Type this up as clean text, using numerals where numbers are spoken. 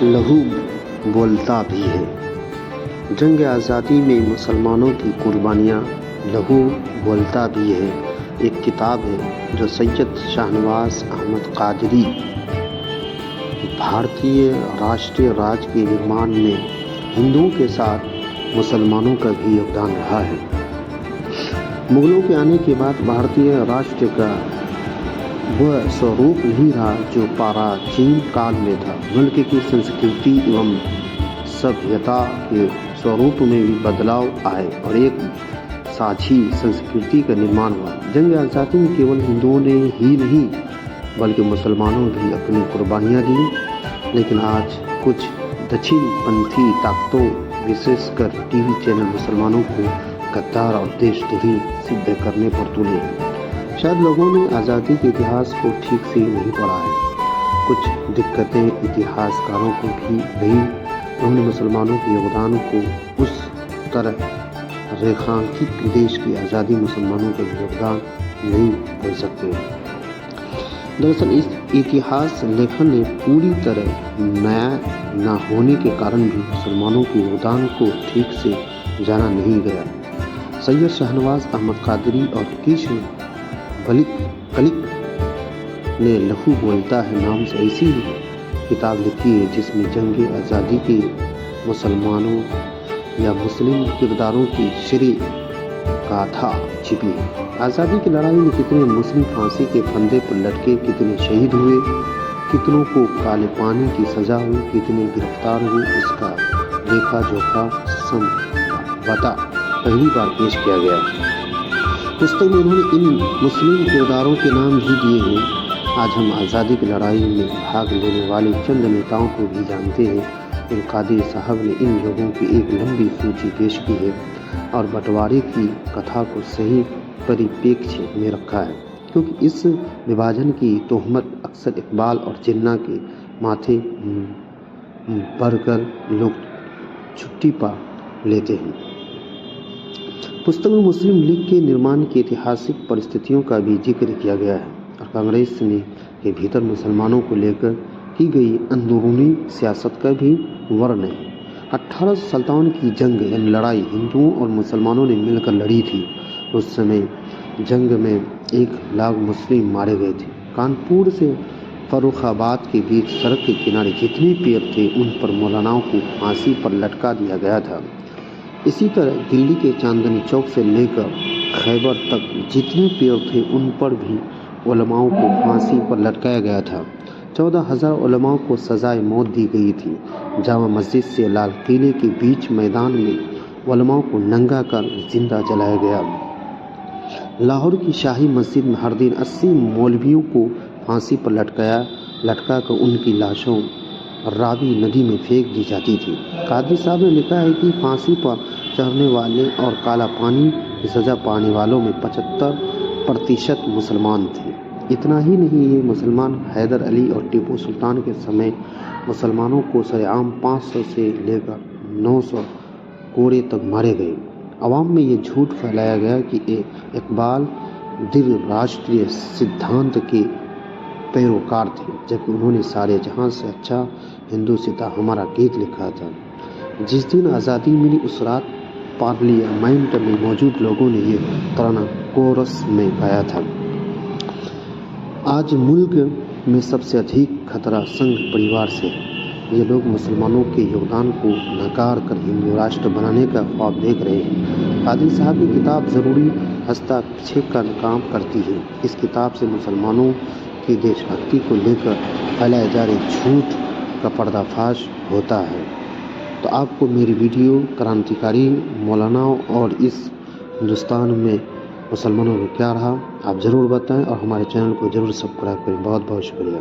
لہو بولتا بھی ہے۔ جنگ آزادی میں مسلمانوں کی قربانیاں لہو بولتا بھی ہے ایک کتاب ہے جو سید شاہنواز احمد قادری بھارتیہ راشٹریہ راج کے نرمان میں ہندوؤں کے ساتھ مسلمانوں کا بھی یوگدان رہا ہے۔ مغلوں کے آنے کے بعد بھارتیہ راشٹر کا وہ سوروپ نہیں رہا جو پراچین کال میں تھا، ملک کی سنسکرتی ایوم سبھیتا کے سوروپ میں بھی بدلاؤ آئے اور ایک ساجھی سنسکرتی کا نرمان ہوا۔ جنگ آزادی میں کیول ہندوؤں نے ہی نہیں بلکہ مسلمانوں نے بھی اپنی قربانیاں دیں، لیکن آج کچھ دچھن پنتھی طاقتوں وشیش کر ٹی وی چینل مسلمانوں کو غدار اور دیش دروہی سدھ کرنے پر تلے ہیں۔ شاید لوگوں نے آزادی کے اتہاس کو ٹھیک سے نہیں پڑھا ہے، کچھ دقتیں اتہاس کاروں کو بھی نہیں، انہوں نے مسلمانوں کے یوگدان کو اس طرح ریکھانکت دیش کی آزادی مسلمانوں کا یوگدان نہیں بول سکتے۔ دراصل اس اتہاس لیکھن نے پوری طرح نیا نہ ہونے کے کارن بھی مسلمانوں کے یوگدان کو ٹھیک سے جانا نہیں گیا۔ سید شاہنواز احمد قادری اور کشن کلک نے لہو بولتا ہے نام سے ایسی کتاب لکھی ہے جس میں جنگ آزادی کے مسلمانوں یا مسلم کرداروں کی شرح گاتھا چھپی ہے۔ آزادی کی لڑائی میں کتنے مسلم پھانسی کے پھندے پر لٹکے، کتنے شہید ہوئے، کتنوں کو کالے پانی کی سزا ہوئی، کتنے گرفتار ہوئے، اس کا لیکھا جوکھا سمجھوتا پہلی بار پیش کیا گیا۔ پستک میں انہوں نے ان مسلم کرداروں کے نام بھی دیے ہیں۔ آج ہم آزادی کی لڑائی میں بھاگ لینے والے چند نیتاؤں کو بھی جانتے ہیں۔ قادری صاحب نے ان لوگوں کی ایک لمبی سوچی پیش کی ہے اور بٹوارے کی کتھا کو صحیح پریپیکشھ میں رکھا ہے، کیونکہ اس وبھاجن کی تہمت اکثر اقبال اور جناح کے ماتھے بھر کر لوگ چھٹی پا لیتے ہیں۔ پستک میں مسلم لیگ کے نرمان کی اتہاسک پرستتھیوں کا بھی ذکر کیا گیا ہے اور کانگریس کے بھیتر مسلمانوں کو لے کر کی گئی اندرونی سیاست کا بھی ورنن ہے۔ 1857 کی جنگ یعنی لڑائی ہندوؤں اور مسلمانوں نے مل کر لڑی تھی۔ اس سمے جنگ میں 1,00,000 مسلم مارے گئے تھے۔ کانپور سے فروخ آباد کے بیچ سڑک کے کنارے جتنے پیڑ تھے ان پر مولاناؤں کو پھانسی پر لٹکا دیا گیا تھا۔ اسی طرح دلی کے چاندنی چوک سے لے کر خیبر تک جتنے پیڑ تھے ان پر بھی علماؤں کو پھانسی پر لٹکایا گیا تھا۔ 14,000 علماؤں کو سزائے موت دی گئی تھی۔ جامع مسجد سے لال قلعے کے بیچ میدان میں علماؤں کو ننگا کر زندہ جلایا گیا۔ لاہور کی شاہی مسجد میں ہر دن 80 مولویوں کو پھانسی پر لٹکا کر ان کی لاشوں راوی ندی میں پھینک دی جاتی تھی۔ قادری صاحب نے لکھا ہے کہ پھانسی پر چڑھنے والے اور کالا پانی کی سزا پانے والوں میں 75% مسلمان تھے۔ اتنا ہی نہیں، یہ مسلمان حیدر علی اور ٹیپو سلطان کے سمے مسلمانوں کو سرعام 500 سے لے کر 900 کوڑے تک مارے گئے۔ عوام میں یہ جھوٹ پھیلایا گیا کہ اقبال دھر راشٹریہ سدھانت کے پیروکار تھے، جبکہ انہوں نے سارے جہاں سے اچھا ہندوستاں ہمارا گیت لکھا تھا۔ جس دن آزادی ملی اس رات پارلیمنٹ میں موجود لوگوں نے یہ ترانہ کورس میں گایا تھا۔ آج ملک میں سب سے ادھک خطرہ سنگھ پریوار سے ہے۔ یہ لوگ مسلمانوں کے یوگدان کو نکار کر ہندو راشٹر بنانے کا خواب دیکھ رہے ہیں۔ قادری صاحب کی کتاب ضروری ہستکشیپ کا کام کرتی ہے۔ اس کتاب سے مسلمانوں کی دیش بھکتی کو لے کر پھیلائے جا رہے جھوٹ کا پردہ فاش ہوتا ہے۔ تو آپ کو میری ویڈیو کرانتیکاری مولاناؤں اور اس ہندوستان میں مسلمانوں کو کیا رہا آپ ضرور بتائیں اور ہمارے چینل کو ضرور سبسکرائب کریں۔ بہت بہت شکریہ۔